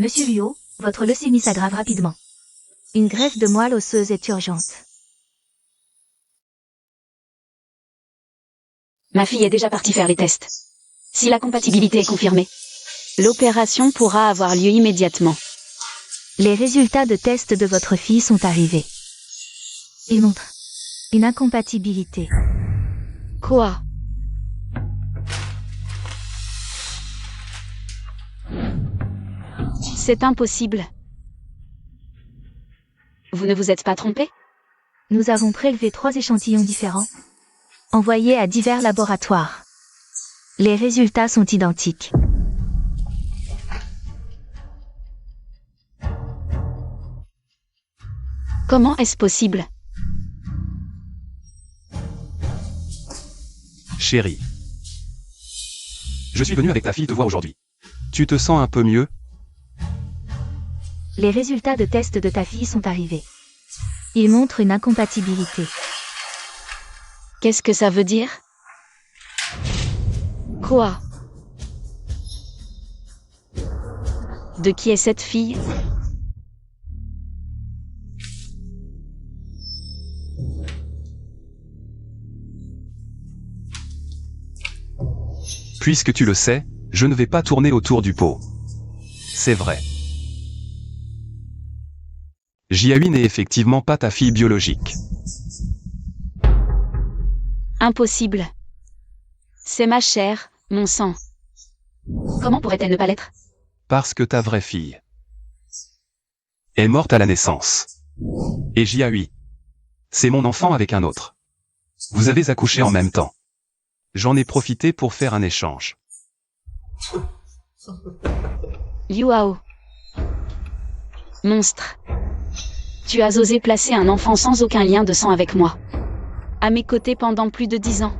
Monsieur Luo, votre leucémie s'aggrave rapidement. Une greffe de moelle osseuse est urgente. Ma fille est déjà partie faire les tests. Si la compatibilité est confirmée, l'opération pourra avoir lieu immédiatement. Les résultats de test de votre fille sont arrivés. Ils montrent une incompatibilité. Quoi? C'est impossible. Vous ne vous êtes pas trompé? Nous avons prélevé 3 échantillons différents, envoyés à divers laboratoires. Les résultats sont identiques. Comment est-ce possible? Chérie. Je suis venu avec ta fille te voir aujourd'hui. Tu te sens un peu mieux? Les résultats de test de ta fille sont arrivés. Ils montrent une incompatibilité. Qu'est-ce que ça veut dire? Quoi? De qui est cette fille? Puisque tu le sais, je ne vais pas tourner autour du pot. C'est vrai. Jiahui n'est effectivement pas ta fille biologique. Impossible. C'est ma chair, mon sang. Comment pourrait-elle ne pas l'être? Parce que ta vraie fille est morte à la naissance. Et Jiahui, c'est mon enfant avec un autre. Vous avez accouché en même temps. J'en ai profité pour faire un échange. Yuao. Monstre. Tu as osé placer un enfant sans aucun lien de sang avec moi. À mes côtés pendant plus de 10 ans.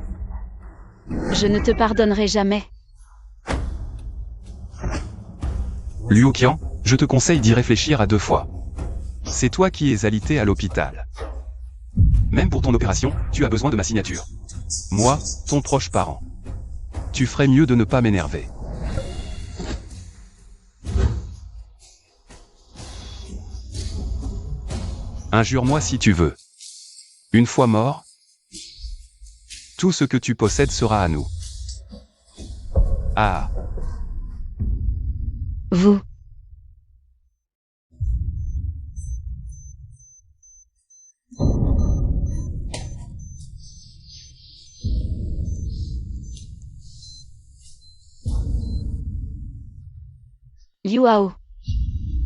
Je ne te pardonnerai jamais. Luo Qian, je te conseille d'y réfléchir à 2 fois. C'est toi qui es alité à l'hôpital. Même pour ton opération, tu as besoin de ma signature. Moi, ton proche parent. Tu ferais mieux de ne pas m'énerver. Injure-moi si tu veux. Une fois mort, tout ce que tu possèdes sera à nous. Ah. Vous. Yuao.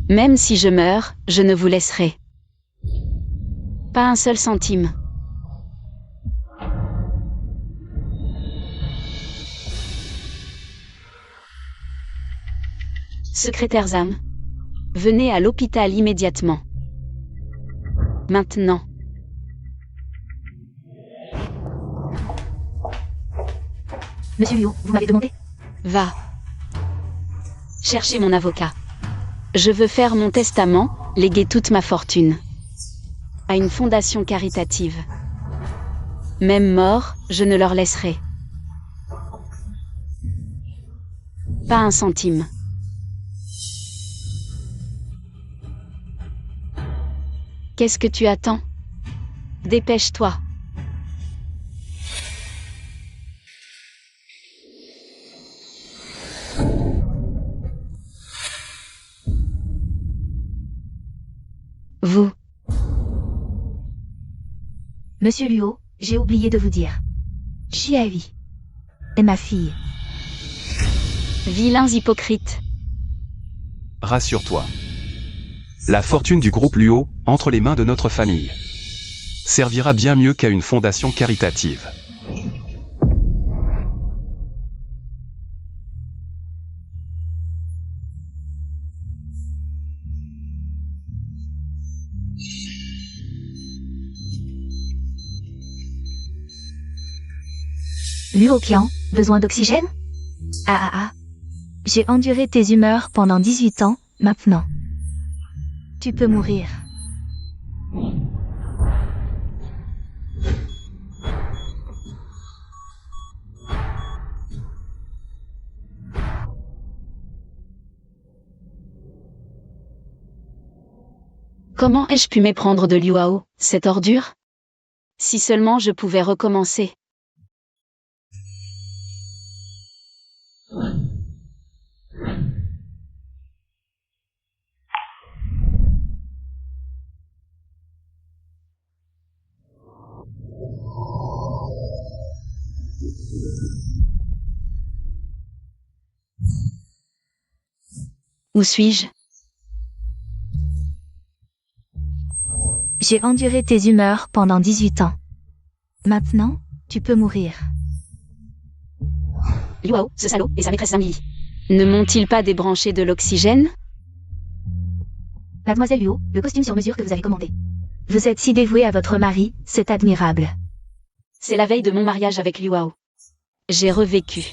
Même si je meurs, je ne vous laisserai pas un seul centime. Secrétaire Zhang. Venez à l'hôpital immédiatement. Maintenant. Monsieur Luo, vous m'avez demandé? Va. Cherchez mon avocat. Je veux faire mon testament, léguer toute ma fortune à une fondation caritative. Même mort, je ne leur laisserai pas un centime. Qu'est-ce que tu attends? Dépêche-toi. Vous. Monsieur Luo, j'ai oublié de vous dire. Jiahui est ma fille. Vilains hypocrites. Rassure-toi. La fortune du groupe Luo, entre les mains de notre famille, servira bien mieux qu'à une fondation caritative. Luo Qian, besoin d'oxygène? Ah. J'ai enduré tes humeurs pendant 18 ans, maintenant. Tu peux mourir. Comment ai-je pu méprendre de Liu Hao, cette ordure? Si seulement je pouvais recommencer. Où suis-je? J'ai enduré tes humeurs pendant 18 ans. Maintenant, tu peux mourir. Liu Hao, ce salaud, et sa maîtresse Zhang Li. Ne m'ont-ils pas débranché de l'oxygène? Mademoiselle Luo, le costume sur mesure que vous avez commandé. Vous êtes si dévouée à votre mari, c'est admirable. C'est la veille de mon mariage avec Liu Hao. J'ai revécu.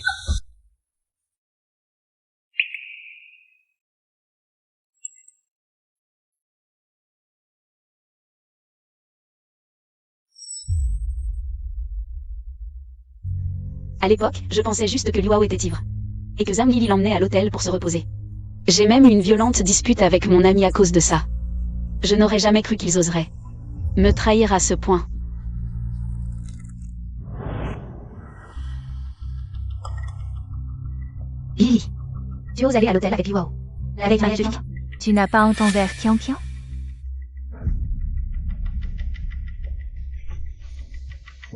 À l'époque, je pensais juste que Liu Hao était ivre. Et que Zhang Li l'emmenait à l'hôtel pour se reposer. J'ai même eu une violente dispute avec mon ami à cause de ça. Je n'aurais jamais cru qu'ils oseraient me trahir à ce point. Lily, tu oses aller à l'hôtel avec Liu Hao. La veille du mariage de Vic. Tu n'as pas honte envers Qian Qian?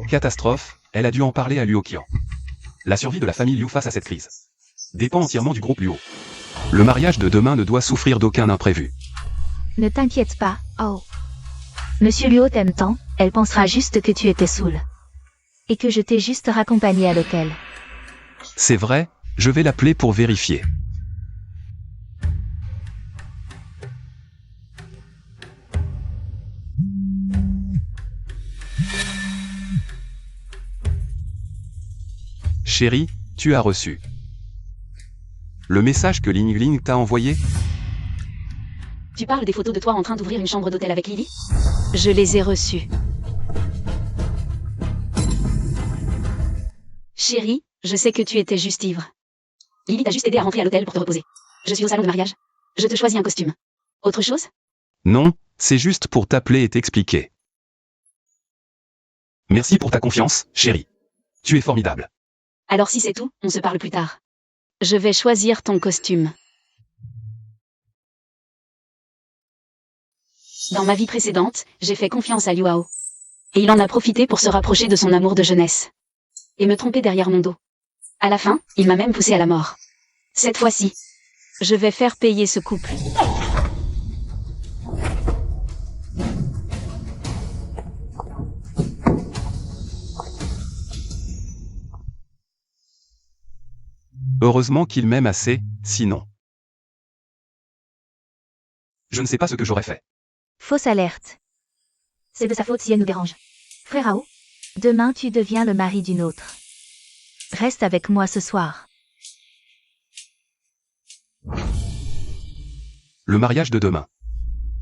Catastrophe, elle a dû en parler à Luo Qian. La survie de la famille Liu face à cette crise dépend entièrement du groupe Luo. Le mariage de demain ne doit souffrir d'aucun imprévu. Ne t'inquiète pas, oh. Monsieur Luo t'aime tant, elle pensera juste que tu étais saoul. Et que je t'ai juste raccompagné à l'hôtel. C'est vrai, je vais l'appeler pour vérifier. Chérie, tu as reçu le message que Ling Ling t'a envoyé? Tu parles des photos de toi en train d'ouvrir une chambre d'hôtel avec Lily? Je les ai reçues. Chérie, je sais que tu étais juste ivre. Lily t'a juste aidé à rentrer à l'hôtel pour te reposer. Je suis au salon de mariage. Je te choisis un costume. Autre chose? Non, c'est juste pour t'appeler et t'expliquer. Merci pour ta confiance, chérie. Tu es formidable. Alors si c'est tout, on se parle plus tard. Je vais choisir ton costume. Dans ma vie précédente, j'ai fait confiance à Liu Hao. Et il en a profité pour se rapprocher de son amour de jeunesse. Et me tromper derrière mon dos. À la fin, il m'a même poussé à la mort. Cette fois-ci, je vais faire payer ce couple. Heureusement qu'il m'aime assez, sinon. Je ne sais pas ce que j'aurais fait. Fausse alerte. C'est de sa faute si elle nous dérange. Frère Hao, demain tu deviens le mari d'une autre. Reste avec moi ce soir. Le mariage de demain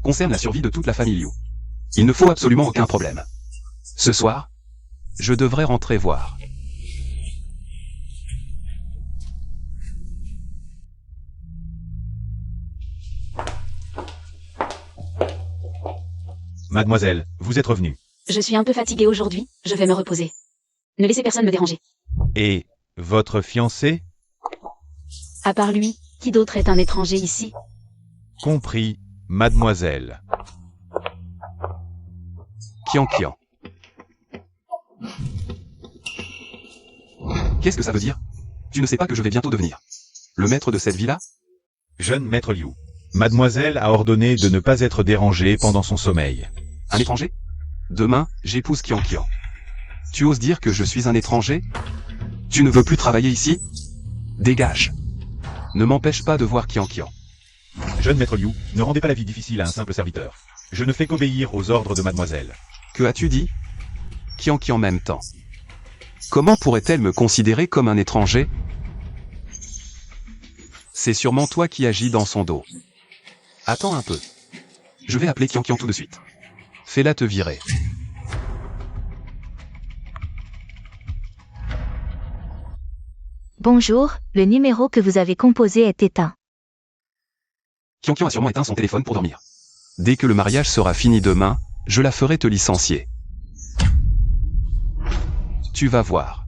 concerne la survie de toute la famille Liu. Il ne faut absolument aucun problème. Ce soir, je devrais rentrer voir. Mademoiselle, vous êtes revenue. Je suis un peu fatiguée aujourd'hui, je vais me reposer. Ne laissez personne me déranger. Et votre fiancé? À part lui, qui d'autre est un étranger ici? Compris, mademoiselle. Qian Qian. Qu'est-ce que ça veut dire? Tu ne sais pas que je vais bientôt devenir le maître de cette villa? Jeune maître Liu. Mademoiselle a ordonné de ne pas être dérangée pendant son sommeil. Un étranger? Demain, j'épouse Qian Qian. Tu oses dire que je suis un étranger? Tu ne veux plus travailler ici? Dégage. Ne m'empêche pas de voir Qian Qian. Jeune maître Liu, ne rendez pas la vie difficile à un simple serviteur. Je ne fais qu'obéir aux ordres de mademoiselle. Que as-tu dit? Qian Qian m'aime tant. Comment pourrait-elle me considérer comme un étranger? C'est sûrement toi qui agis dans son dos. Attends un peu. Je vais appeler Qian Qian tout de suite. Fais-la te virer. Bonjour, le numéro que vous avez composé est éteint. Qian Qian a sûrement éteint son téléphone pour dormir. Dès que le mariage sera fini demain, je la ferai te licencier. Tu vas voir.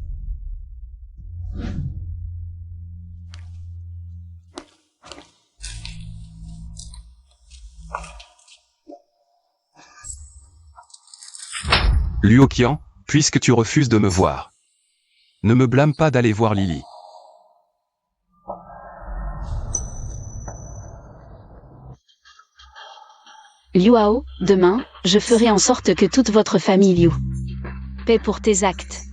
Luo Qian, puisque tu refuses de me voir, ne me blâme pas d'aller voir Lily. Liu Hao, demain, je ferai en sorte que toute votre famille Liu paie pour tes actes.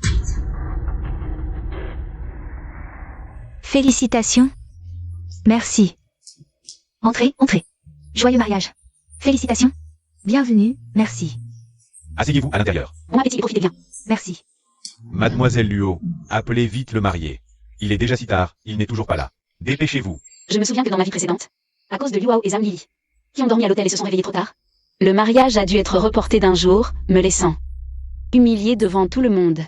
Félicitations. Merci. Entrez, entrez. Joyeux mariage. Félicitations. Bienvenue, merci. Asseyez-vous à l'intérieur. Bon appétit et profitez bien. Merci. Mademoiselle Luo, appelez vite le marié. Il est déjà si tard, il n'est toujours pas là. Dépêchez-vous. Je me souviens que dans ma vie précédente, à cause de Liu Hao et Zhang Lili, qui ont dormi à l'hôtel et se sont réveillés trop tard, le mariage a dû être reporté d'un jour, me laissant humiliée devant tout le monde.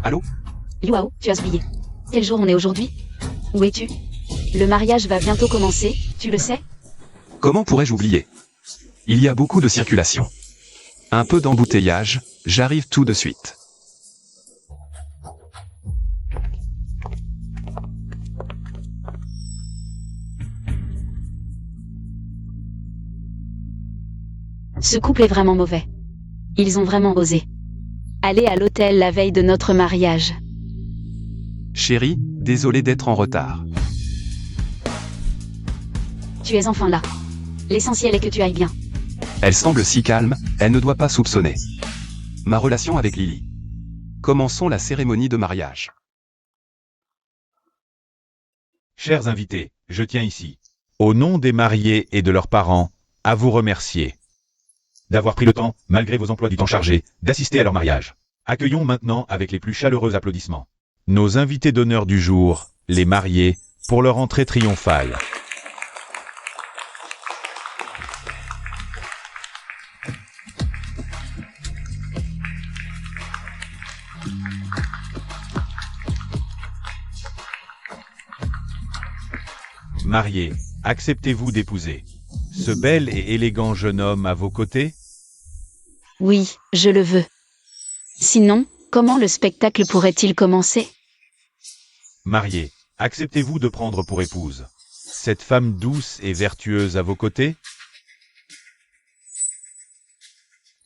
Allô? Liu Hao, tu as oublié. Quel jour on est aujourd'hui? Où es-tu? Le mariage va bientôt commencer, tu le sais? Comment pourrais-je oublier? Il y a beaucoup de circulation. Un peu d'embouteillage, j'arrive tout de suite. Ce couple est vraiment mauvais. Ils ont vraiment osé aller à l'hôtel la veille de notre mariage. Chérie, désolé d'être en retard. Tu es enfin là. L'essentiel est que tu ailles bien. Elle semble si calme, elle ne doit pas soupçonner ma relation avec Lily. Commençons la cérémonie de mariage. Chers invités, je tiens ici, au nom des mariés et de leurs parents, à vous remercier d'avoir pris le temps, malgré vos emplois du temps chargés, d'assister à leur mariage. Accueillons maintenant avec les plus chaleureux applaudissements nos invités d'honneur du jour, les mariés, pour leur entrée triomphale. Mariés, acceptez-vous d'épouser ce bel et élégant jeune homme à vos côtés? Oui, je le veux. Sinon, comment le spectacle pourrait-il commencer? Mariés, acceptez-vous de prendre pour épouse cette femme douce et vertueuse à vos côtés?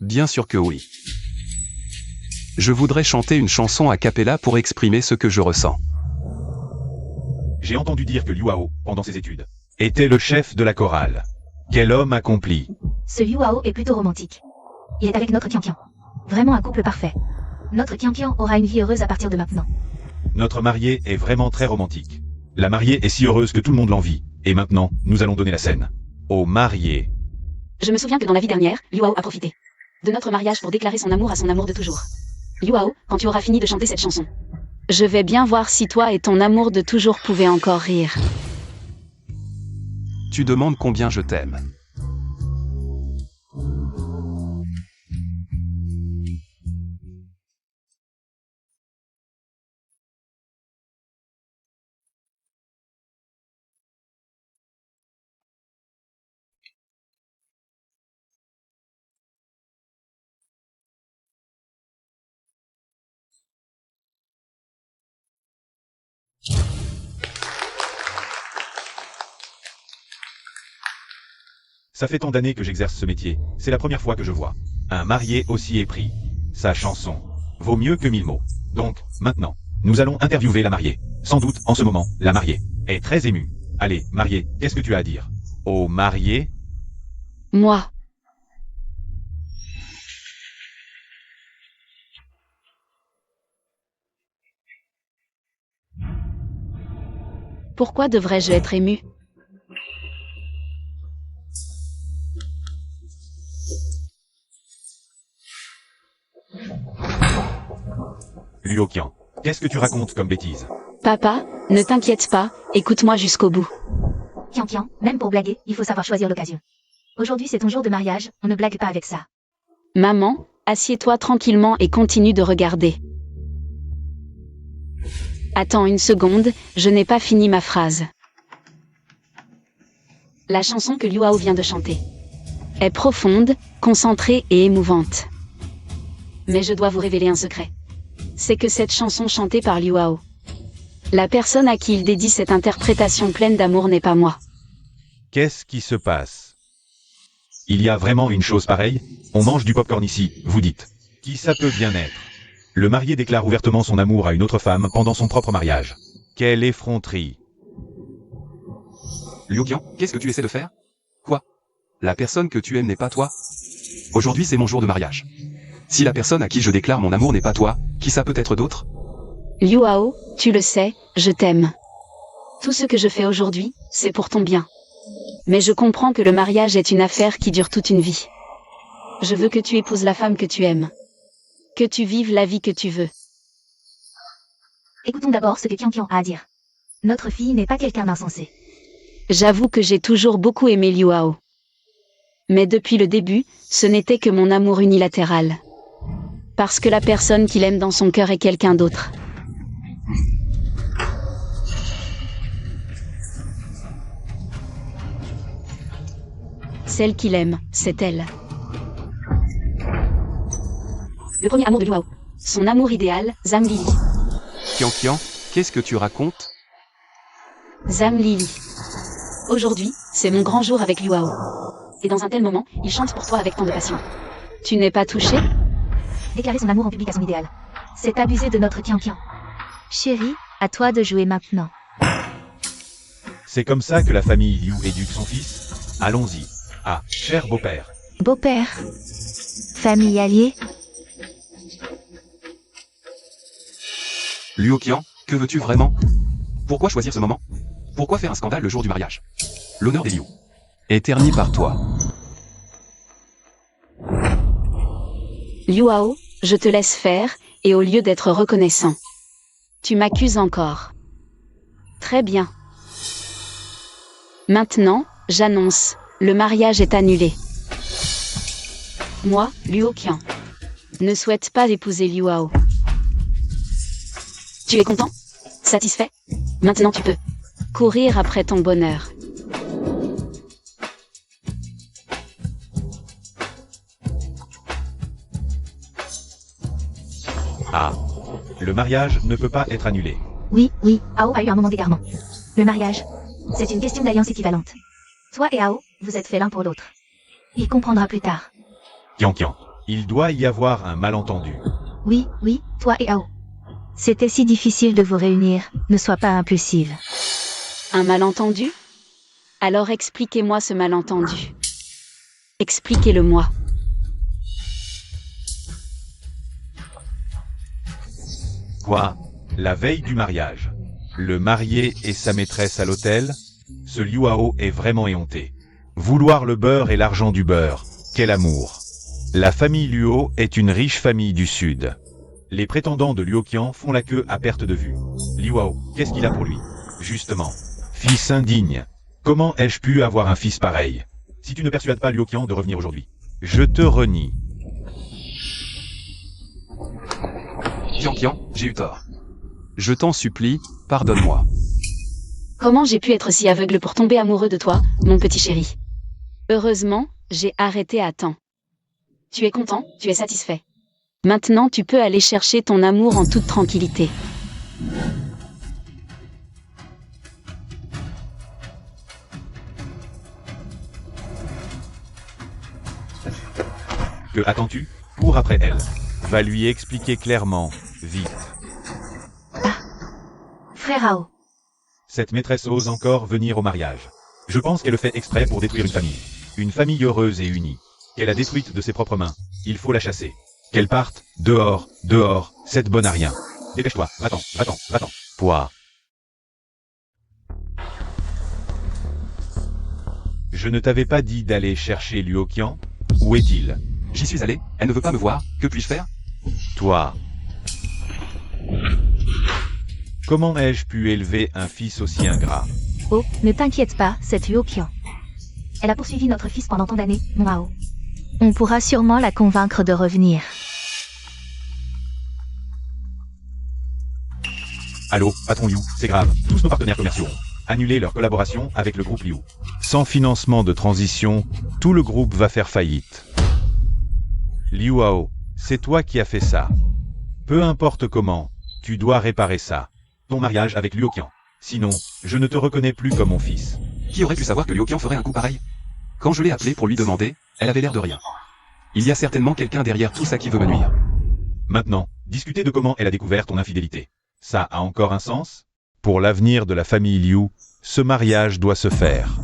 Bien sûr que oui. Je voudrais chanter une chanson a cappella pour exprimer ce que je ressens. J'ai entendu dire que Liu Hao, pendant ses études, était le chef de la chorale. Quel homme accompli! Ce Liu Hao est plutôt romantique. Il est avec notre Qian Qian. Vraiment un couple parfait. Notre Qian Qian aura une vie heureuse à partir de maintenant. Notre mariée est vraiment très romantique. La mariée est si heureuse que tout le monde l'envie. Et maintenant, nous allons donner la scène aux mariés. Je me souviens que dans la vie dernière, Liu Hao a profité de notre mariage pour déclarer son amour à son amour de toujours. Liu Hao, quand tu auras fini de chanter cette chanson, je vais bien voir si toi et ton amour de toujours pouvaient encore rire. Tu demandes combien je t'aime. Ça fait tant d'années que j'exerce ce métier, c'est la première fois que je vois un marié aussi épris. Sa chanson vaut mieux que 1000 mots. Donc, maintenant, nous allons interviewer la mariée. Sans doute, en ce moment, la mariée est très émue. Allez, mariée, qu'est-ce que tu as à dire au marié? Moi. Pourquoi devrais-je être émue? Luo Qian, qu'est-ce que tu racontes comme bêtise? Papa, ne t'inquiète pas, écoute-moi jusqu'au bout. Qian, même pour blaguer, il faut savoir choisir l'occasion. Aujourd'hui c'est ton jour de mariage, on ne blague pas avec ça. Maman, assieds-toi tranquillement et continue de regarder. Attends une seconde, je n'ai pas fini ma phrase. La chanson que Liu Hao vient de chanter est profonde, concentrée et émouvante. Mais je dois vous révéler un secret. C'est que cette chanson chantée par Liu Hao, la personne à qui il dédie cette interprétation pleine d'amour n'est pas moi. Qu'est-ce qui se passe? Il y a vraiment une chose pareille? On mange du popcorn ici, vous dites. Qui ça peut bien être? Le marié déclare ouvertement son amour à une autre femme pendant son propre mariage. Quelle effronterie! Liu Qian, qu'est-ce que tu essaies de faire? Quoi? La personne que tu aimes n'est pas toi? Aujourd'hui c'est mon jour de mariage. Si la personne à qui je déclare mon amour n'est pas toi, qui ça peut être d'autre? Liu Hao, tu le sais, je t'aime. Tout ce que je fais aujourd'hui, c'est pour ton bien. Mais je comprends que le mariage est une affaire qui dure toute une vie. Je veux que tu épouses la femme que tu aimes. Que tu vives la vie que tu veux. Écoutons d'abord ce que Qian a à dire. Notre fille n'est pas quelqu'un d'insensé. J'avoue que j'ai toujours beaucoup aimé Liu Hao. Mais depuis le début, ce n'était que mon amour unilatéral. Parce que la personne qu'il aime dans son cœur est quelqu'un d'autre. Celle qu'il aime, c'est elle. Le premier amour de Liu Hao. Son amour idéal, Zhang Lili. Qian, qu'est-ce que tu racontes? Zhang Lili. Aujourd'hui, c'est mon grand jour avec Liu Hao. Et dans un tel moment, il chante pour toi avec tant de passion. Tu n'es pas touché? Déclarer son amour en public à son idéal. C'est abuser de notre Qian. Chérie, à toi de jouer maintenant. C'est comme ça que la famille Liu éduque son fils? Allons-y. Ah, cher beau-père. Beau-père. Famille alliée. Liu Qian, que veux-tu vraiment? Pourquoi choisir ce moment? Pourquoi faire un scandale le jour du mariage? L'honneur des Liu est terni par toi. Liu Hao, je te laisse faire, et au lieu d'être reconnaissant, tu m'accuses encore. Très bien. Maintenant, j'annonce, le mariage est annulé. Moi, Liu Qian, ne souhaite pas épouser Liu Hao. Tu es content? Satisfait? Maintenant tu peux courir après ton bonheur. Ah. Le mariage ne peut pas être annulé. Oui, Hao a eu un moment d'égarement. Le mariage, c'est une question d'alliance équivalente. Toi et Hao, vous êtes faits l'un pour l'autre. Il comprendra plus tard. Qian, il doit y avoir un malentendu. Oui, toi et Hao. C'était si difficile de vous réunir, ne sois pas impulsive. Un malentendu? Alors expliquez-moi ce malentendu. Expliquez-le-moi. Quoi? La veille du mariage. Le marié et sa maîtresse à l'hôtel? Ce Liu Hao est vraiment éhonté. Vouloir le beurre et l'argent du beurre. Quel amour! La famille Luo est une riche famille du Sud. Les prétendants de Liu Qian font la queue à perte de vue. Liu Hao, qu'est-ce qu'il a pour lui? Justement. Fils indigne. Comment ai-je pu avoir un fils pareil? Si tu ne persuades pas Liu Qian de revenir aujourd'hui, je te renie. Qian, j'ai eu tort. Je t'en supplie, pardonne-moi. Comment j'ai pu être si aveugle pour tomber amoureux de toi, mon petit chéri? Heureusement, j'ai arrêté à temps. Tu es content, tu es satisfait. Maintenant tu peux aller chercher ton amour en toute tranquillité. Que attends-tu? Cours après elle. Va lui expliquer clairement, vite. Frère Hao. Cette maîtresse ose encore venir au mariage. Je pense qu'elle le fait exprès pour détruire une famille. Une famille heureuse et unie. Qu'elle a détruite de ses propres mains. Il faut la chasser. Qu'elle parte, dehors, cette bonne à rien. Dépêche-toi, va-t'en. Pouah. Je ne t'avais pas dit d'aller chercher Liu Qian? Où est-il? J'y suis allé, elle ne veut pas me voir, que puis-je faire? Toi. Comment ai-je pu élever un fils aussi ingrat? Oh, ne t'inquiète pas, cette Luo Qian. Elle a poursuivi notre fils pendant tant d'années, mon Hao. On pourra sûrement la convaincre de revenir. Allô, patron Liu, c'est grave. Tous nos partenaires commerciaux ont annulé leur collaboration avec le groupe Liu. Sans financement de transition, tout le groupe va faire faillite. Liu Hao, c'est toi qui as fait ça. Peu importe comment, tu dois réparer ça. Ton mariage avec Luo Qian. Sinon, je ne te reconnais plus comme mon fils. Qui aurait pu savoir que Luo Qian ferait un coup pareil? Quand je l'ai appelée pour lui demander, elle avait l'air de rien. Il y a certainement quelqu'un derrière tout ça qui veut me nuire. Maintenant, discutez de comment elle a découvert ton infidélité. Ça a encore un sens? Pour l'avenir de la famille Liu, ce mariage doit se faire.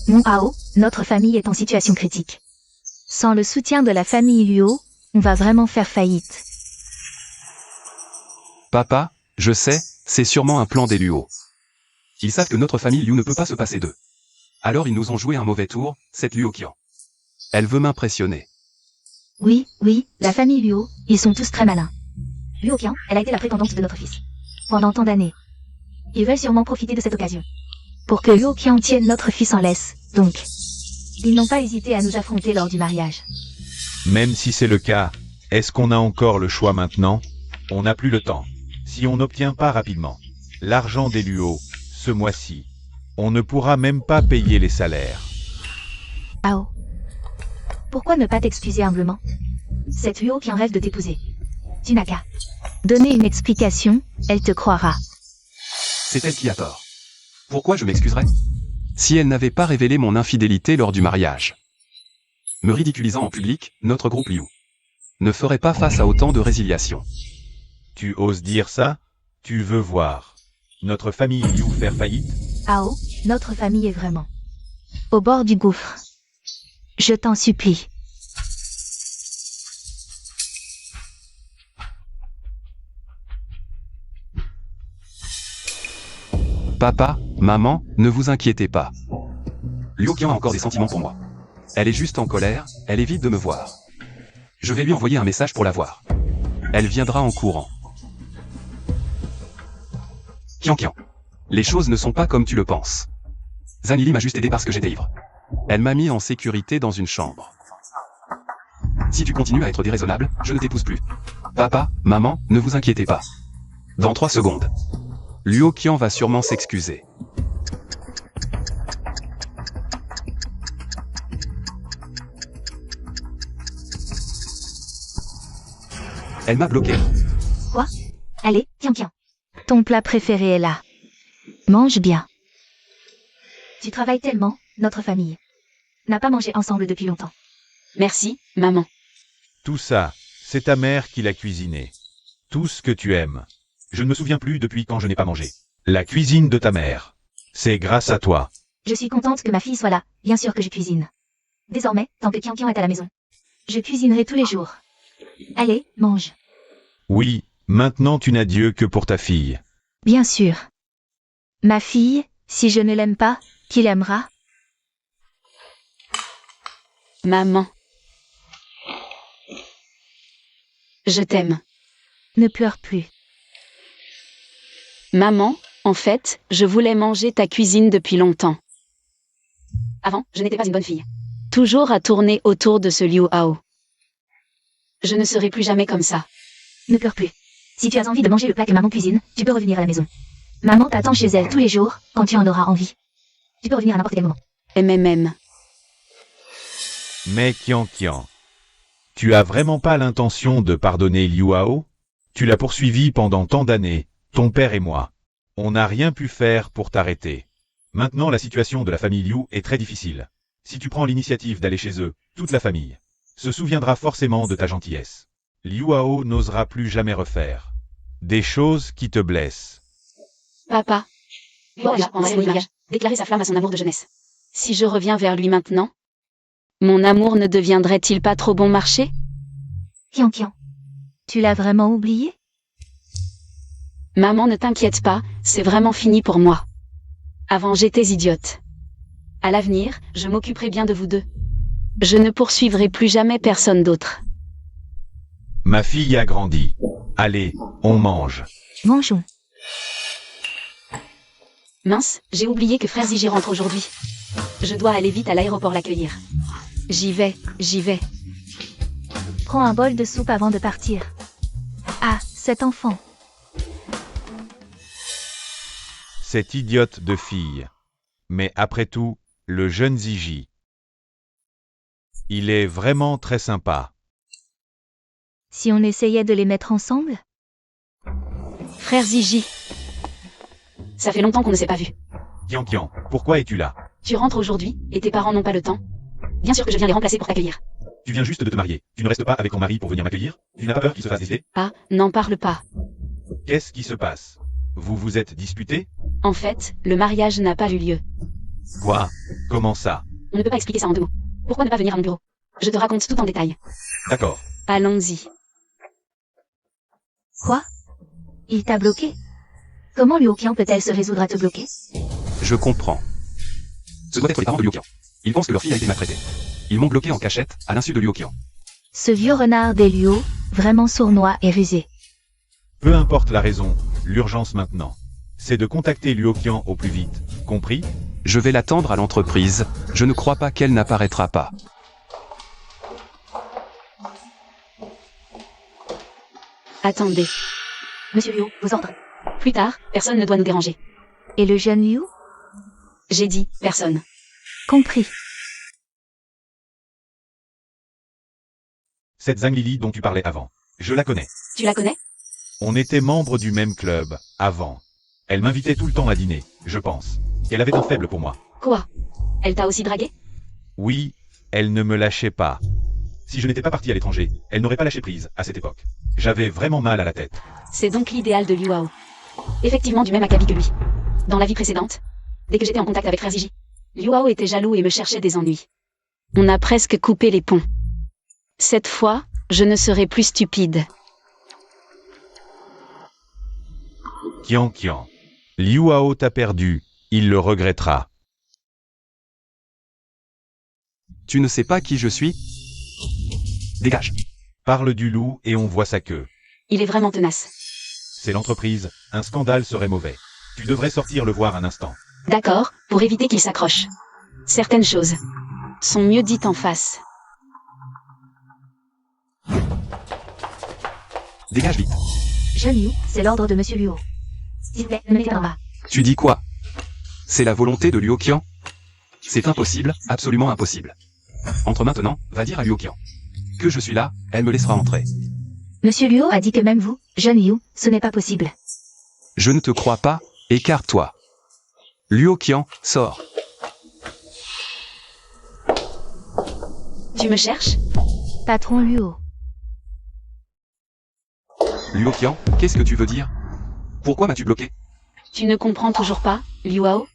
Mon Hao, notre famille est en situation critique. Sans le soutien de la famille Luo, on va vraiment faire faillite. Papa, je sais, c'est sûrement un plan des Luo. Ils savent que notre famille Liu ne peut pas se passer d'eux. Alors ils nous ont joué un mauvais tour, cette Luo Qian. Elle veut m'impressionner. Oui, la famille Luo, ils sont tous très malins. Luo Qian, elle a été la prétendante de notre fils. Pendant tant d'années. Ils veulent sûrement profiter de cette occasion. Pour que Luo Qian tienne notre fils en laisse, donc. Ils n'ont pas hésité à nous affronter lors du mariage. Même si c'est le cas, est-ce qu'on a encore le choix maintenant? On n'a plus le temps. Si on n'obtient pas rapidement l'argent des Luo, ce mois-ci, on ne pourra même pas payer les salaires. Hao. Pourquoi ne pas t'excuser humblement? Cette Luo qui en rêve de t'épouser. Tu n'as qu'à donner une explication, elle te croira. C'est elle qui a tort. Pourquoi je m'excuserais? Si elle n'avait pas révélé mon infidélité lors du mariage. Me ridiculisant en public, notre groupe Liu ne ferait pas face à autant de résiliation. Tu oses dire ça? Tu veux voir notre famille Liu faire faillite? Hao, notre famille est vraiment au bord du gouffre. Je t'en supplie. Papa, maman, ne vous inquiétez pas. Luo Qian a encore des sentiments pour moi. Elle est juste en colère, elle évite de me voir. Je vais lui envoyer un message pour la voir. Elle viendra en courant. Qian, les choses ne sont pas comme tu le penses. Zanili m'a juste aidé parce que j'étais ivre. Elle m'a mis en sécurité dans une chambre. Si tu continues à être déraisonnable, je ne t'épouse plus. Papa, maman, ne vous inquiétez pas. Dans 3 secondes. Luo Qian va sûrement s'excuser. Elle m'a bloqué. Quoi? Allez, Qian. Ton plat préféré est là. Mange bien. Tu travailles tellement, notre famille n'a pas mangé ensemble depuis longtemps. Merci, maman. Tout ça, c'est ta mère qui l'a cuisiné. Tout ce que tu aimes. Je ne me souviens plus depuis quand je n'ai pas mangé. La cuisine de ta mère. C'est grâce à toi. Je suis contente que ma fille soit là, bien sûr que je cuisine. Désormais, tant que Qian est à la maison, je cuisinerai tous les jours. Allez, mange. Oui, maintenant tu n'as Dieu que pour ta fille. Bien sûr. Ma fille, si je ne l'aime pas, qui l'aimera? Maman. Je t'aime. Ne pleure plus. Maman, en fait, je voulais manger ta cuisine depuis longtemps. Avant, je n'étais pas une bonne fille. Toujours à tourner autour de ce Liu Hao. Je ne serai plus jamais comme ça. Ne pleure plus. Si tu as envie de manger le plat que maman cuisine, tu peux revenir à la maison. Maman t'attend chez elle tous les jours, quand tu en auras envie. Tu peux revenir à n'importe quel moment. MMM. Mais Qian, tu as vraiment pas l'intention de pardonner Liu Hao? Tu l'as poursuivi pendant tant d'années, ton père et moi. On n'a rien pu faire pour t'arrêter. Maintenant la situation de la famille Liu est très difficile. Si tu prends l'initiative d'aller chez eux, toute la famille se souviendra forcément de ta gentillesse. Liu Hao n'osera plus jamais refaire des choses qui te blessent. Papa. Voilà, en son image, déclarer sa flamme à son amour de jeunesse. Si je reviens vers lui maintenant, mon amour ne deviendrait-il pas trop bon marché? Qian. Tu l'as vraiment oublié? Maman, ne t'inquiète pas, c'est vraiment fini pour moi. Avant j'étais idiote. À l'avenir, je m'occuperai bien de vous deux. Je ne poursuivrai plus jamais personne d'autre. Ma fille a grandi. Allez, on mange. Mangeons. Mince, j'ai oublié que frère Ziggy rentre aujourd'hui. Je dois aller vite à l'aéroport l'accueillir. J'y vais, j'y vais. Prends un bol de soupe avant de partir. Ah, cet enfant. Cette idiote de fille. Mais après tout, le jeune Ziggy. Il est vraiment très sympa. Si on essayait de les mettre ensemble? Frère Ziggy. Ça fait longtemps qu'on ne s'est pas vu. Kian, pourquoi es-tu là? Tu rentres aujourd'hui, et tes parents n'ont pas le temps. Bien sûr que je viens les remplacer pour t'accueillir. Tu viens juste de te marier. Tu ne restes pas avec ton mari pour venir m'accueillir? Tu n'as pas peur qu'il se fasse déceler? Ah, n'en parle pas. Qu'est-ce qui se passe? Vous vous êtes disputés? En fait, le mariage n'a pas eu lieu. Quoi? Comment ça? On ne peut pas expliquer ça en 2 mots. Pourquoi ne pas venir à mon bureau? Je te raconte tout en détail. D'accord. Allons-y. Quoi? Il t'a bloqué? Comment Liu Qian peut-elle se résoudre à te bloquer? Je comprends. Ce doit être les parents de Liu Qian. Ils pensent que leur fille a été maltraitée. Ils m'ont bloqué en cachette, à l'insu de Liu Qian. Ce vieux renard des Luo, vraiment sournois et rusé. Peu importe la raison, l'urgence maintenant, c'est de contacter Liu Qian au plus vite. Compris? Je vais l'attendre à l'entreprise, je ne crois pas qu'elle n'apparaîtra pas. Attendez. Monsieur Liu, vos ordres. Plus tard, personne ne doit nous déranger. Et le jeune Liu? J'ai dit, personne. Compris. Cette Zhang Lili dont tu parlais avant. Je la connais. Tu la connais? On était membres du même club, avant. Elle m'invitait tout le temps à dîner, je pense. Elle avait un faible pour moi. Quoi? Elle t'a aussi dragué? Oui, elle ne me lâchait pas. Si je n'étais pas parti à l'étranger, elle n'aurait pas lâché prise, à cette époque. J'avais vraiment mal à la tête. C'est donc l'idéal de Liu Hao. Effectivement du même acabit que lui. Dans la vie précédente, dès que j'étais en contact avec frère Ziggy, Liu Hao était jaloux et me cherchait des ennuis. On a presque coupé les ponts. Cette fois, je ne serai plus stupide. Kian. Liu Hao t'a perdu, il le regrettera. Tu ne sais pas qui je suis? Dégage. Parle du loup et on voit sa queue. Il est vraiment tenace. C'est l'entreprise, un scandale serait mauvais. Tu devrais sortir le voir un instant. D'accord, pour éviter qu'il s'accroche. Certaines choses sont mieux dites en face. Dégage vite. Jeune Liu, c'est l'ordre de Monsieur Liu. S'il vous plaît, ne me mettez pas en bas. Tu dis quoi? C'est la volonté de Liu Qian? C'est impossible, absolument impossible. Entre maintenant, va dire à Liu Qian que je suis là, elle me laissera entrer. Monsieur Liu a dit que même vous, jeune Liu, ce n'est pas possible. Je ne te crois pas, écarte-toi. Liu Qian, sors. Tu me cherches? Patron Liu. Liu Qian, qu'est-ce que tu veux dire? Pourquoi m'as-tu bloqué? Tu ne comprends toujours pas, Liu Hao?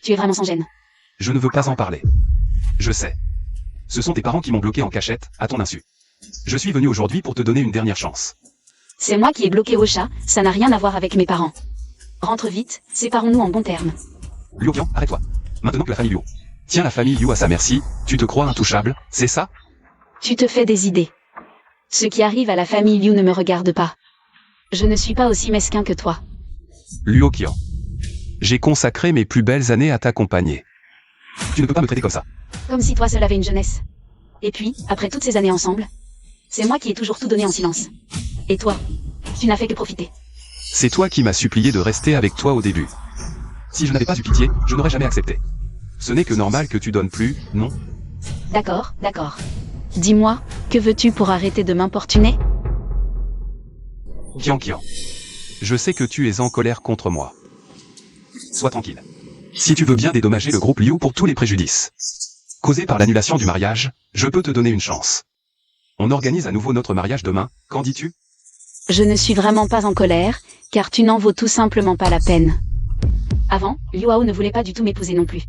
Tu es vraiment sans gêne. Je ne veux pas en parler. Je sais. Ce sont tes parents qui m'ont bloqué en cachette, à ton insu. Je suis venu aujourd'hui pour te donner une dernière chance. C'est moi qui ai bloqué au chat, ça n'a rien à voir avec mes parents. Rentre vite, séparons-nous en bons termes. Liu Qian, arrête-toi. Maintenant que la famille Liu tient la famille Liu à sa merci, tu te crois intouchable, c'est ça? Tu te fais des idées. Ce qui arrive à la famille Liu ne me regarde pas. Je ne suis pas aussi mesquin que toi. Liu Qian. J'ai consacré mes plus belles années à t'accompagner. Tu ne peux pas me traiter comme ça. Comme si toi seul avais une jeunesse. Et puis, après toutes ces années ensemble, c'est moi qui ai toujours tout donné en silence. Et toi, tu n'as fait que profiter. C'est toi qui m'as supplié de rester avec toi au début. Si je n'avais pas eu pitié, je n'aurais jamais accepté. Ce n'est que normal que tu donnes plus, non? D'accord. Dis-moi, que veux-tu pour arrêter de m'importuner? Qian. Je sais que tu es en colère contre moi. Sois tranquille. Si tu veux bien dédommager le groupe Liu pour tous les préjudices causés par l'annulation du mariage, je peux te donner une chance. On organise à nouveau notre mariage demain, qu'en dis-tu? Je ne suis vraiment pas en colère, car tu n'en vaux tout simplement pas la peine. Avant, Liu Hao ne voulait pas du tout m'épouser non plus.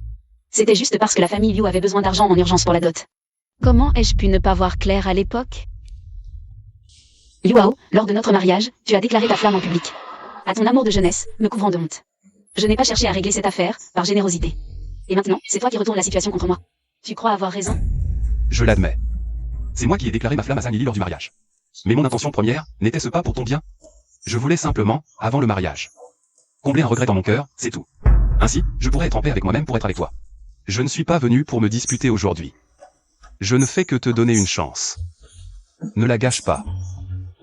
C'était juste parce que la famille Liu avait besoin d'argent en urgence pour la dot. Comment ai-je pu ne pas voir clair à l'époque? Liu Hao, lors de notre mariage, tu as déclaré ta flamme en public. À ton amour de jeunesse, me couvrant de honte. Je n'ai pas cherché à régler cette affaire, par générosité. Et maintenant, c'est toi qui retournes la situation contre moi. Tu crois avoir raison? Je l'admets. C'est moi qui ai déclaré ma flamme à Zhang Lili lors du mariage. Mais mon intention première, n'était-ce pas pour ton bien? Je voulais simplement, avant le mariage, combler un regret dans mon cœur, c'est tout. Ainsi, je pourrais être en paix avec moi-même pour être avec toi. Je ne suis pas venu pour me disputer aujourd'hui. Je ne fais que te donner une chance. Ne la gâche pas.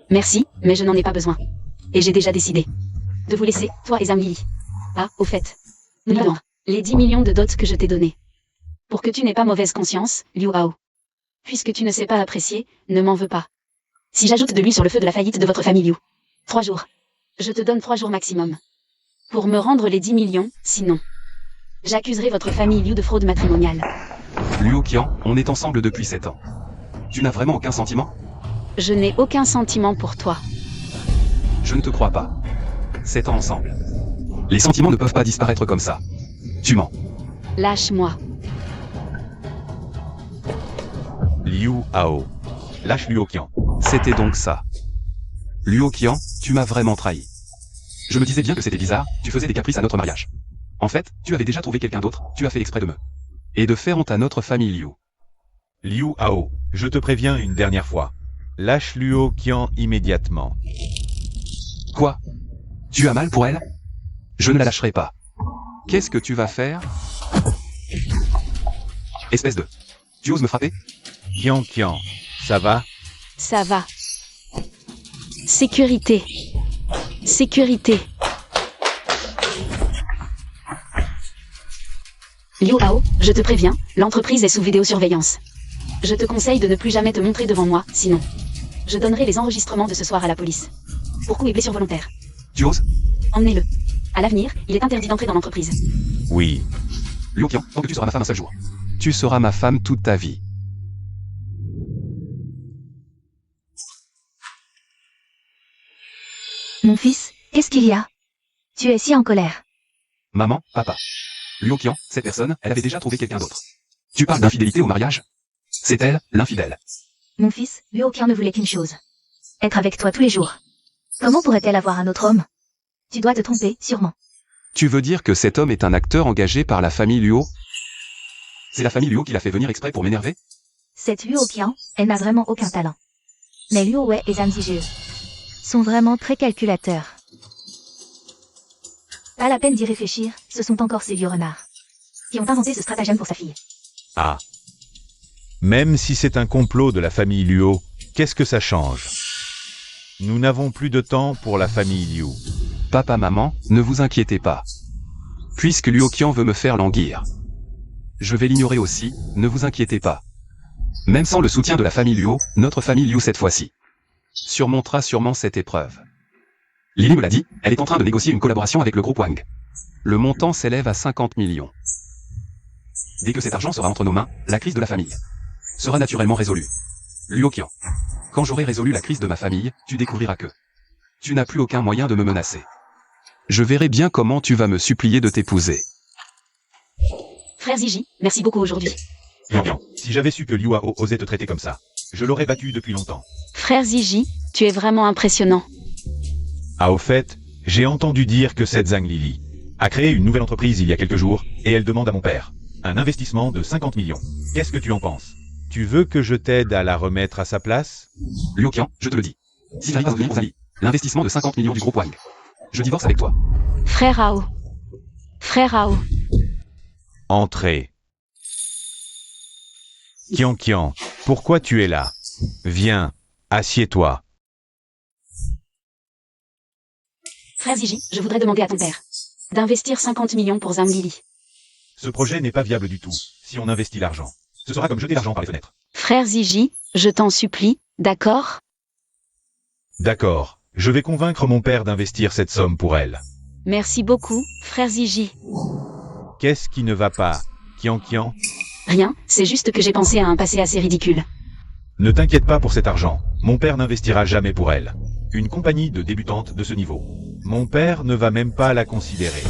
Merci, mais je n'en ai pas besoin. Et j'ai déjà décidé de vous laisser, toi et Zhang Lili. Ah, au fait. Nous donnons les 10 millions de dots que je t'ai donnés. Pour que tu n'aies pas mauvaise conscience, Liu Hao. Puisque tu ne sais pas apprécier, ne m'en veux pas. Si j'ajoute de l'huile sur le feu de la faillite de votre famille Liu. 3 jours. Je te donne 3 jours maximum. Pour me rendre les 10 millions, sinon. J'accuserai votre famille Liu de fraude matrimoniale. Luo Qian, on est ensemble depuis 7 ans. Tu n'as vraiment aucun sentiment? Je n'ai aucun sentiment pour toi. Je ne te crois pas. 7 ans ensemble. Les sentiments ne peuvent pas disparaître comme ça. Tu mens. Lâche-moi. Liu Hao. Lâche Luo Qian. C'était donc ça. Luo Qian, tu m'as vraiment trahi. Je me disais bien que c'était bizarre, tu faisais des caprices à notre mariage. En fait, tu avais déjà trouvé quelqu'un d'autre, tu as fait exprès de me. Et de faire honte à notre famille Liu. Liu Hao, je te préviens une dernière fois. Lâche Luo Qian immédiatement. Quoi? Tu as mal pour elle? Je ne la lâcherai pas. Qu'est-ce que tu vas faire? Espèce de... Tu oses me frapper? Qian, ça va? Ça va. Sécurité. Sécurité. Liu Hao, je te préviens, l'entreprise est sous vidéosurveillance. Je te conseille de ne plus jamais te montrer devant moi, sinon. Je donnerai les enregistrements de ce soir à la police. Pour coups et blessures volontaires. Tu oses? Emmenez-le. À l'avenir, il est interdit d'entrer dans l'entreprise. Oui. Luo Qian, tant que tu seras ma femme un seul jour. Tu seras ma femme toute ta vie. Mon fils, qu'est-ce qu'il y a? Tu es si en colère. Maman, papa. Luo Qian, cette personne, elle avait déjà trouvé quelqu'un d'autre. Tu parles d'infidélité au mariage? C'est elle, l'infidèle. Mon fils, Luo Qian ne voulait qu'une chose. Être avec toi tous les jours. Comment pourrait-elle avoir un autre homme? Tu dois te tromper, sûrement. Tu veux dire que cet homme est un acteur engagé par la famille Luo? C'est la famille Luo qui l'a fait venir exprès pour m'énerver? Cette Luo Qian, elle n'a vraiment aucun talent. Mais Luo Wei et Zhang Zijie sont vraiment très calculateurs. Pas la peine d'y réfléchir, ce sont encore ces vieux renards qui ont inventé ce stratagème pour sa fille. Ah. Même si c'est un complot de la famille Luo, qu'est-ce que ça change? Nous n'avons plus de temps pour la famille Liu. Papa, maman, ne vous inquiétez pas. Puisque Luo Qian veut me faire languir. Je vais l'ignorer aussi, ne vous inquiétez pas. Même sans le soutien de la famille Luo, notre famille Liu cette fois-ci surmontera sûrement cette épreuve. Lily me l'a dit, elle est en train de négocier une collaboration avec le groupe Wang. Le montant s'élève à 50 millions. Dès que cet argent sera entre nos mains, la crise de la famille sera naturellement résolue. Luo Qian. Quand j'aurai résolu la crise de ma famille, tu découvriras que tu n'as plus aucun moyen de me menacer. Je verrai bien comment tu vas me supplier de t'épouser. Frère Ziji, merci beaucoup aujourd'hui. Qian, si j'avais su que Liu Hao osait te traiter comme ça, je l'aurais battu depuis longtemps. Frère Ziji, tu es vraiment impressionnant. Ah, au fait, j'ai entendu dire que cette Zhang Lili a créé une nouvelle entreprise il y a quelques jours, et elle demande à mon père un investissement de 50 millions. Qu'est-ce que tu en penses? Tu veux que je t'aide à la remettre à sa place? Luo Qian, je te le dis. Si j'arrive à devenir Rosalie, l'investissement de 50 millions du groupe Wang, je divorce avec toi. Frère Hao. Frère Hao. Entrez. Qian, pourquoi tu es là? Viens, assieds-toi. Frère Ziji, je voudrais demander à ton père d'investir 50 millions pour Zhang Lili. Ce projet n'est pas viable du tout, si on investit l'argent. Ce sera comme jeter l'argent par les fenêtres. Frère Ziji, je t'en supplie, d'accord? D'accord, je vais convaincre mon père d'investir cette somme pour elle. Merci beaucoup, frère Ziji. Qu'est-ce qui ne va pas, Qian? Rien, c'est juste que j'ai pensé à un passé assez ridicule. Ne t'inquiète pas pour cet argent, mon père n'investira jamais pour elle. Une compagnie de débutantes de ce niveau. Mon père ne va même pas la considérer.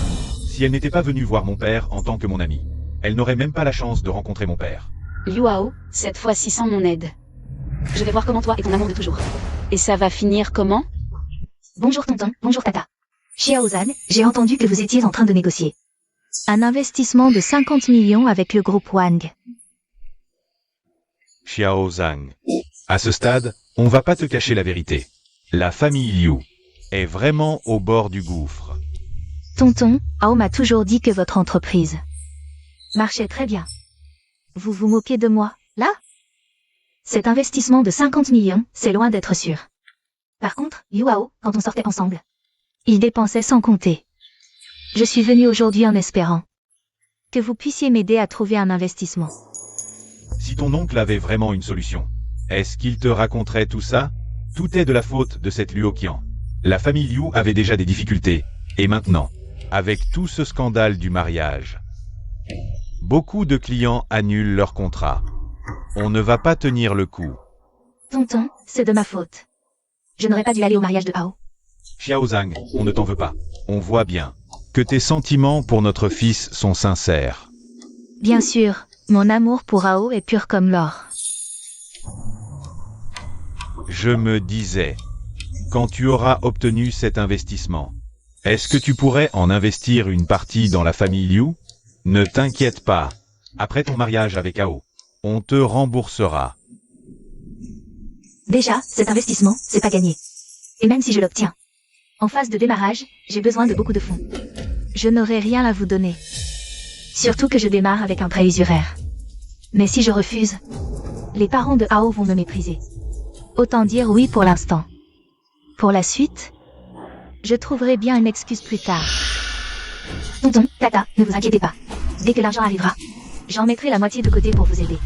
Si elle n'était pas venue voir mon père en tant que mon ami, elle n'aurait même pas la chance de rencontrer mon père. Liu Hao, cette fois-ci sans mon aide. Je vais voir comment toi et ton amour de toujours. Et ça va finir comment? Bonjour tonton, bonjour tata. Xiaozan, j'ai entendu que vous étiez en train de négocier un investissement de 50 millions avec le groupe Wang. Xiaozang. À ce stade, on va pas te cacher la vérité. La famille Liu est vraiment au bord du gouffre. Tonton, Ao m'a toujours dit que votre entreprise marchait très bien. Vous vous moquez de moi, là? Cet investissement de 50 millions, c'est loin d'être sûr. Par contre, Yuao, quand on sortait ensemble, il dépensait sans compter. Je suis venu aujourd'hui en espérant que vous puissiez m'aider à trouver un investissement. Si ton oncle avait vraiment une solution, est-ce qu'il te raconterait tout ça? Tout est de la faute de cette Luo Qian. La famille Liu avait déjà des difficultés. Et maintenant, avec tout ce scandale du mariage, beaucoup de clients annulent leur contrat. On ne va pas tenir le coup. Tonton, c'est de ma faute. Je n'aurais pas dû aller au mariage de Ao. Xiao Zhang, on ne t'en veut pas. On voit bien que tes sentiments pour notre fils sont sincères. Bien sûr, mon amour pour Ao est pur comme l'or. Je me disais, quand tu auras obtenu cet investissement, est-ce que tu pourrais en investir une partie dans la famille Liu? Ne t'inquiète pas. Après ton mariage avec Ao, on te remboursera. Déjà, cet investissement, c'est pas gagné. Et même si je l'obtiens, en phase de démarrage, j'ai besoin de beaucoup de fonds. Je n'aurai rien à vous donner. Surtout que je démarre avec un prêt usuraire. Mais si je refuse, les parents de Ao vont me mépriser. Autant dire oui pour l'instant. Pour la suite, je trouverai bien une excuse plus tard. Tonton, tata, ne vous inquiétez pas. Dès que l'argent arrivera, j'en mettrai la moitié de côté pour vous aider.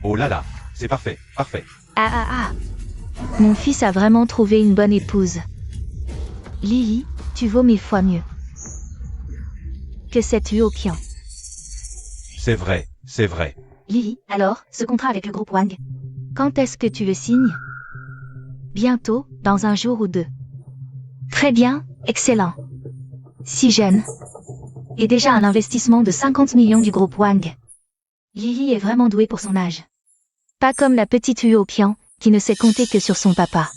Oh là là, c'est parfait, parfait. Ah. Mon fils a vraiment trouvé une bonne épouse. Lily, tu vaux 1000 fois mieux que cette Luo Qian. C'est vrai, c'est vrai. Lily, alors, ce contrat avec le groupe Wang, quand est-ce que tu le signes? Bientôt, dans un jour ou deux. Très bien, excellent. Si jeune. Et déjà un investissement de 50 millions du groupe Wang. Lily est vraiment douée pour son âge. Pas comme la petite Luo Qian, qui ne sait compter que sur son papa.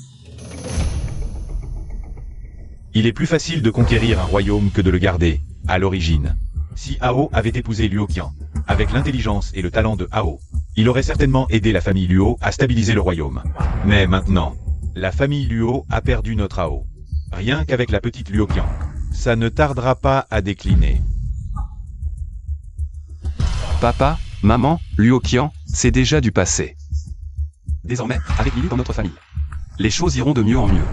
Il est plus facile de conquérir un royaume que de le garder, à l'origine. Si Ao avait épousé Luo Qian, avec l'intelligence et le talent de Ao, il aurait certainement aidé la famille Luo à stabiliser le royaume. Mais maintenant, la famille Luo a perdu notre Ao. Rien qu'avec la petite Luo Qian, ça ne tardera pas à décliner. Papa, maman, Luo Qian, c'est déjà du passé. Désormais, avec Lily dans notre famille, les choses iront de mieux en mieux.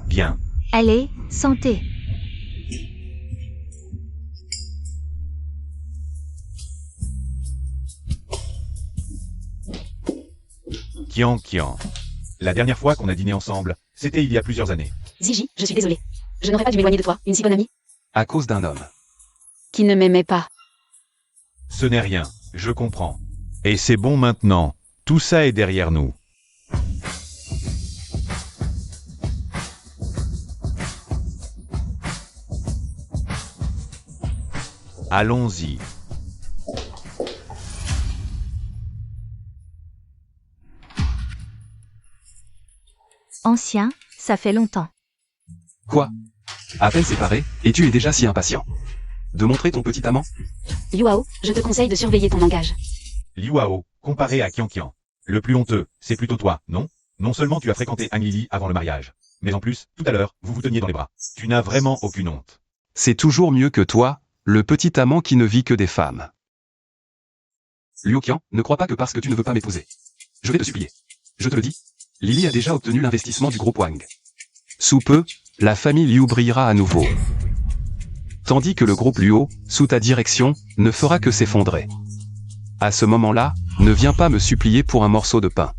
Bien. Allez, santé. Qian. La dernière fois qu'on a dîné ensemble, c'était il y a plusieurs années. Ziji, je suis désolée. Je n'aurais pas dû m'éloigner de toi, une si bonne amie. À cause d'un homme. Qui ne m'aimait pas. Ce n'est rien, je comprends. Et c'est bon maintenant, tout ça est derrière nous. Allons-y. Ancien, ça fait longtemps. Quoi? À peine séparés, et tu es déjà si impatient de montrer ton petit amant? Yuao, je te conseille de surveiller ton langage. Liuao, comparé à Qian, le plus honteux, c'est plutôt toi, non? Non seulement tu as fréquenté Ang Lili avant le mariage, mais en plus, tout à l'heure, vous vous teniez dans les bras. Tu n'as vraiment aucune honte. C'est toujours mieux que toi, le petit amant qui ne vit que des femmes. Luo Qian, ne crois pas que parce que tu ne veux pas m'épouser. Je vais te supplier. Je te le dis, Lily a déjà obtenu l'investissement du groupe Wang. Sous peu, la famille Liu brillera à nouveau. Tandis que le groupe Luo, sous ta direction, ne fera que s'effondrer. À ce moment-là, ne viens pas me supplier pour un morceau de pain.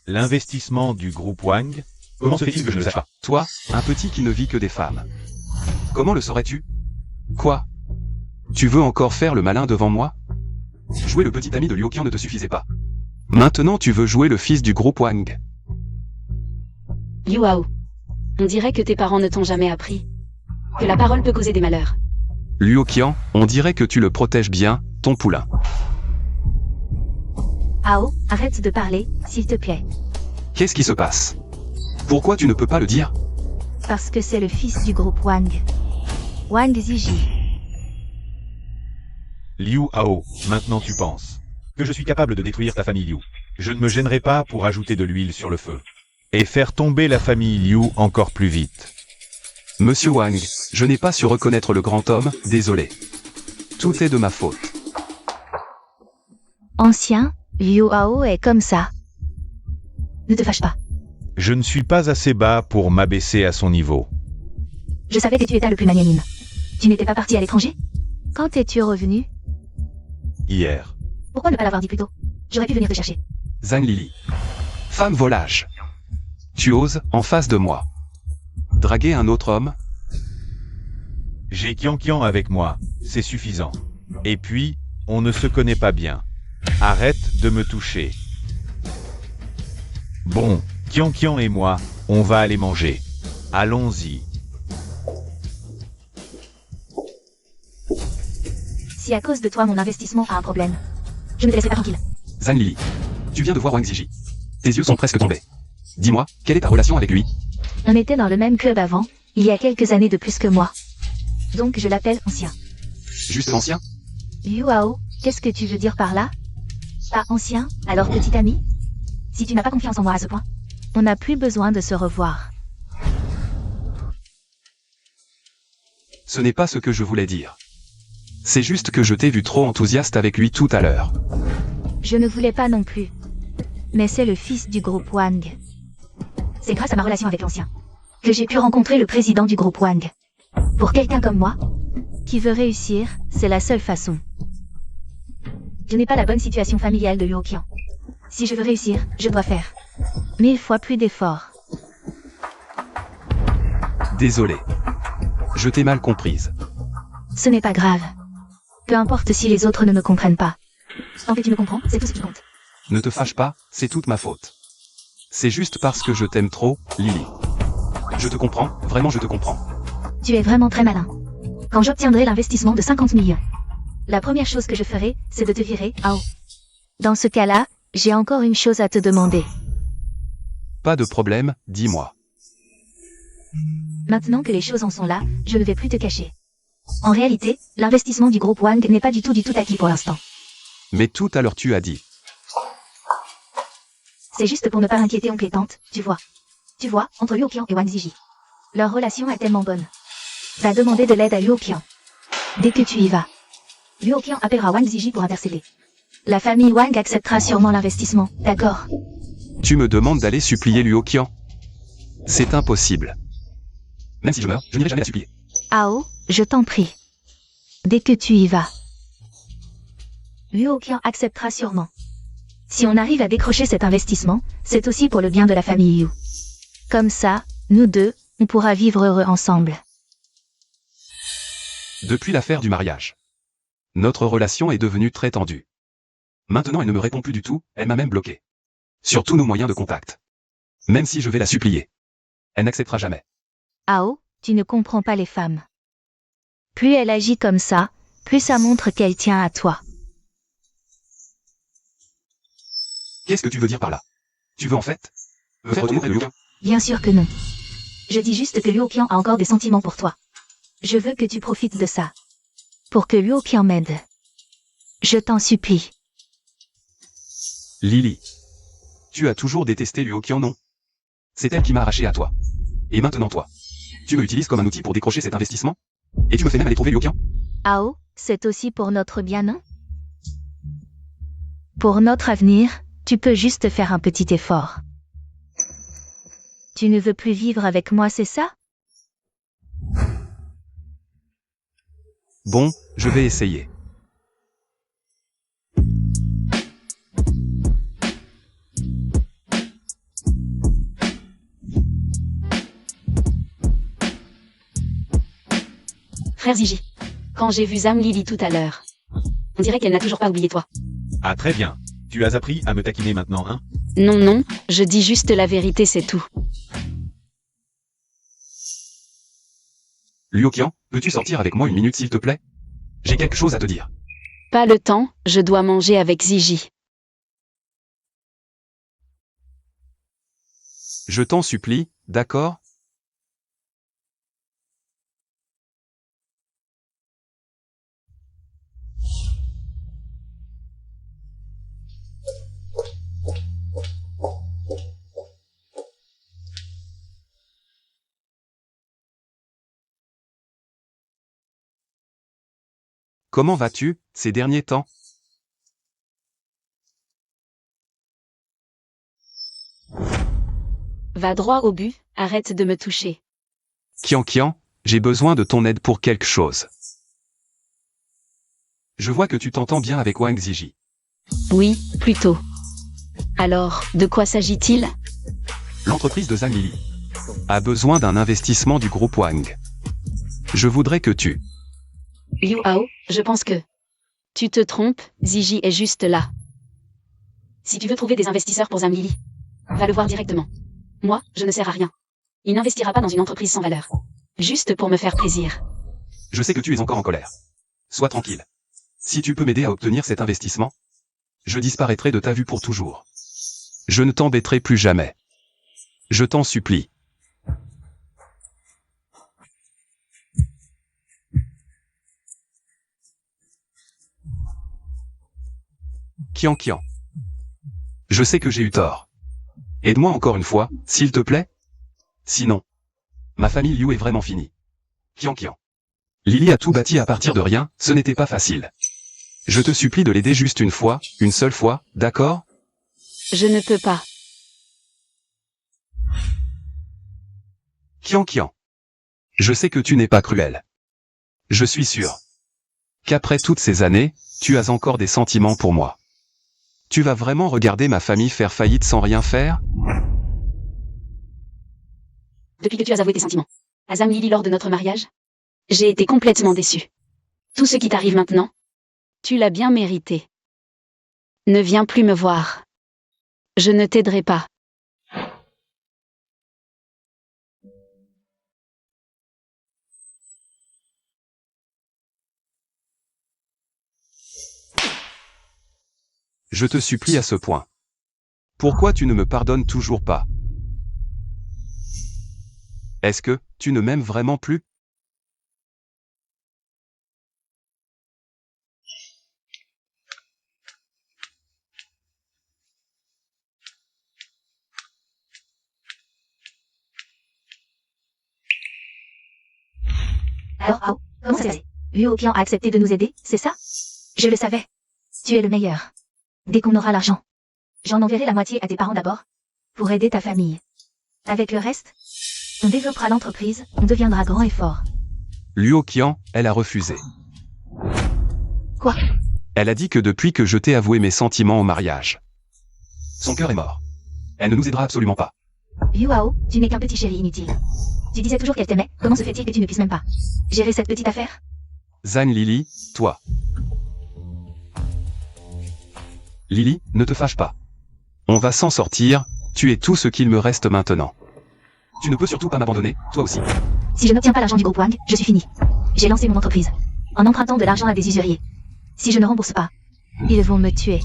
L'investissement du groupe Wang? Comment se fait-il que je ne le sache pas? Toi, un petit qui ne vit que des femmes. Comment le saurais-tu? Quoi? Tu veux encore faire le malin devant moi? Jouer le petit ami de Luo Qian ne te suffisait pas. Maintenant tu veux jouer le fils du groupe Wang. Yuao. On dirait que tes parents ne t'ont jamais appris que la parole peut causer des malheurs. Luo Qian, on dirait que tu le protèges bien, ton poulain. Ao, arrête de parler, s'il te plaît. Qu'est-ce qui se passe? Pourquoi tu ne peux pas le dire? Parce que c'est le fils du groupe Wang. Wang Ziji. Liu Ao, maintenant tu penses que je suis capable de détruire ta famille Liu. Je ne me gênerai pas pour ajouter de l'huile sur le feu. Et faire tomber la famille Liu encore plus vite. Monsieur Wang, je n'ai pas su reconnaître le grand homme, désolé. Tout est de ma faute. Ancien, Liu Hao est comme ça. Ne te fâche pas. Je ne suis pas assez bas pour m'abaisser à son niveau. Je savais que tu étais le plus magnanime. Tu n'étais pas parti à l'étranger? Quand es-tu revenu? Hier. Pourquoi ne pas l'avoir dit plus tôt? J'aurais pu venir te chercher. Zhang Lili. Femme volage. Tu oses, en face de moi, draguer un autre homme? J'ai Qian avec moi, c'est suffisant. Et puis, on ne se connaît pas bien. Arrête de me toucher. Bon, Qian et moi, on va aller manger. Allons-y. Si à cause de toi mon investissement a un problème, je ne te laisserai pas tranquille. Zhang Lili. Tu viens de voir Wang Ziji. Tes yeux sont presque tombés. Dis-moi, quelle est ta relation avec lui? On était dans le même club avant, il y a quelques années de plus que moi. Donc je l'appelle ancien. Juste ancien? Liu Hao, qu'est-ce que tu veux dire par là? Pas ancien, alors petit ami? Si tu n'as pas confiance en moi à ce point, on n'a plus besoin de se revoir. Ce n'est pas ce que je voulais dire. C'est juste que je t'ai vu trop enthousiaste avec lui tout à l'heure. Je ne voulais pas non plus. Mais c'est le fils du groupe Wang. C'est grâce à ma relation avec l'ancien que j'ai pu rencontrer le président du groupe Wang. Pour quelqu'un comme moi, qui veut réussir, c'est la seule façon. Je n'ai pas la bonne situation familiale de Liu Qian. Si je veux réussir, je dois faire 1000 fois plus d'efforts. Désolé. Je t'ai mal comprise. Ce n'est pas grave. Peu importe si les autres ne me comprennent pas. Tant que tu me comprends, c'est tout ce qui compte. Ne te fâche pas, c'est toute ma faute. C'est juste parce que je t'aime trop, Lily. Je te comprends, vraiment je te comprends. Tu es vraiment très malin. Quand j'obtiendrai l'investissement de 50 millions, la première chose que je ferai, c'est de te virer, Hao. Dans ce cas-là, j'ai encore une chose à te demander. Pas de problème, dis-moi. Maintenant que les choses en sont là, je ne vais plus te cacher. En réalité, l'investissement du groupe Wang n'est pas du tout acquis pour l'instant. Mais tout à l'heure tu as dit. C'est juste pour ne pas inquiéter oncle et tante, tu vois. Tu vois, entre Liu Qian et Wang Ziji. Leur relation est tellement bonne. Va demander de l'aide à Liu Qian. Dès que tu y vas, Liu Qian appellera Wang Ziji pour intercéder. La famille Wang acceptera sûrement l'investissement, d'accord? Tu me demandes d'aller supplier Liu Qian? C'est impossible. Même si je meurs, je n'irai jamais la supplier. Hao, je t'en prie. Dès que tu y vas, Liu Qian acceptera sûrement. Si on arrive à décrocher cet investissement, c'est aussi pour le bien de la famille Yu. Comme ça, nous deux, on pourra vivre heureux ensemble. Depuis l'affaire du mariage, notre relation est devenue très tendue. Maintenant elle ne me répond plus du tout, elle m'a même bloqué. Sur tous nos moyens de contact. Même si je vais la supplier. Elle n'acceptera jamais. Hao, tu ne comprends pas les femmes. Plus elle agit comme ça, plus ça montre qu'elle tient à toi. Qu'est-ce que tu veux dire par là? Tu veux en fait me faire retourner Liu Qian? Bien sûr que non. Je dis juste que Liu Qian a encore des sentiments pour toi. Je veux que tu profites de ça. Pour que Liu Qian m'aide. Je t'en supplie. Lily. Tu as toujours détesté Liu Qian, non? C'est elle qui m'a arraché à toi. Et maintenant toi. Tu me utilises comme un outil pour décrocher cet investissement? Et tu me fais même aller trouver Liu Qian? Hao, c'est aussi pour notre bien, non? Pour notre avenir, tu peux juste faire un petit effort. Tu ne veux plus vivre avec moi, c'est ça? Bon, je vais essayer. Frère Ziji. Quand j'ai vu Zhang Lili tout à l'heure, on dirait qu'elle n'a toujours pas oublié toi. Ah très bien. Tu as appris à me taquiner maintenant, hein? Non, non, je dis juste la vérité, c'est tout. Liu Qian, peux-tu sortir avec moi une minute s'il te plaît? J'ai quelque chose à te dire. Pas le temps, je dois manger avec Ziji. Je t'en supplie, d'accord? Comment vas-tu, ces derniers temps? Va droit au but, arrête de me toucher. Kian, j'ai besoin de ton aide pour quelque chose. Je vois que tu t'entends bien avec Wang Ziji. Oui, plutôt. Alors, de quoi s'agit-il? L'entreprise de Zhang Lili a besoin d'un investissement du groupe Wang. Je voudrais que tu... Liu Hao, je pense que... Tu te trompes, Ziji est juste là. Si tu veux trouver des investisseurs pour Zhang Lili, va le voir directement. Moi, je ne sers à rien. Il n'investira pas dans une entreprise sans valeur. Juste pour me faire plaisir. Je sais que tu es encore en colère. Sois tranquille. Si tu peux m'aider à obtenir cet investissement, je disparaîtrai de ta vue pour toujours. Je ne t'embêterai plus jamais. Je t'en supplie. Kian. Je sais que j'ai eu tort. Aide-moi encore une fois, s'il te plaît. Sinon, ma famille Liu est vraiment finie. Kian. Lily a tout bâti à partir de rien, ce n'était pas facile. Je te supplie de l'aider juste une fois, une seule fois, d'accord? Je ne peux pas. Kian. Je sais que tu n'es pas cruel. Je suis sûr qu'après toutes ces années, tu as encore des sentiments pour moi. Tu vas vraiment regarder ma famille faire faillite sans rien faire? Depuis que tu as avoué tes sentiments à Zhang Lili lors de notre mariage, j'ai été complètement déçue. Tout ce qui t'arrive maintenant, tu l'as bien mérité. Ne viens plus me voir. Je ne t'aiderai pas. Je te supplie à ce point. Pourquoi tu ne me pardonnes toujours pas? Est-ce que tu ne m'aimes vraiment plus? Alors, Hao, comment ça s'est passé? Liu Qian a accepté de nous aider, c'est ça? Je le savais. Tu es le meilleur. Dès qu'on aura l'argent, j'en enverrai la moitié à tes parents d'abord, pour aider ta famille. Avec le reste, on développera l'entreprise, on deviendra grand et fort. Liu Qian, elle a refusé. Quoi? Elle a dit que depuis que je t'ai avoué mes sentiments au mariage, son cœur est mort. Elle ne nous aidera absolument pas. Liu Hao, tu n'es qu'un petit chéri inutile. Tu disais toujours qu'elle t'aimait, comment se fait-il que tu ne puisses même pas gérer cette petite affaire? Zhang Lili, toi. Lili, ne te fâche pas. On va s'en sortir, tu es tout ce qu'il me reste maintenant. Tu ne peux surtout pas m'abandonner, toi aussi. Si je n'obtiens pas l'argent du groupe Wang, je suis fini. J'ai lancé mon entreprise, en empruntant de l'argent à des usuriers. Si je ne rembourse pas, ils vont me tuer.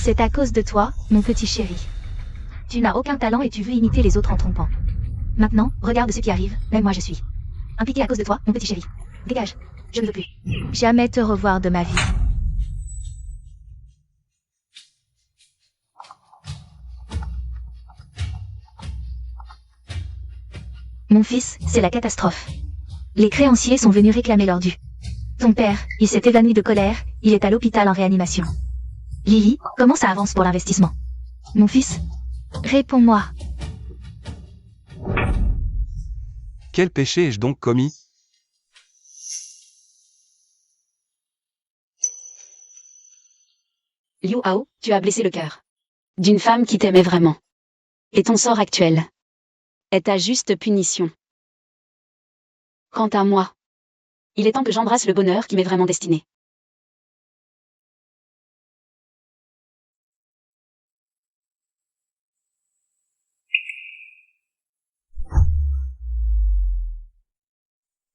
C'est à cause de toi, mon petit chéri. Tu n'as aucun talent et tu veux imiter les autres en trompant. Maintenant, regarde ce qui arrive, même moi je suis impliqué à cause de toi, mon petit chéri. Dégage, je ne veux plus jamais te revoir de ma vie. Mon fils, c'est la catastrophe. Les créanciers sont venus réclamer leur dû. Ton père, il s'est évanoui de colère, il est à l'hôpital en réanimation. Lily, comment ça avance pour l'investissement? Mon fils? Réponds-moi. Quel péché ai-je donc commis? Liu Hao, tu as blessé le cœur d'une femme qui t'aimait vraiment. Et ton sort actuel est ta juste punition. Quant à moi, il est temps que j'embrasse le bonheur qui m'est vraiment destiné.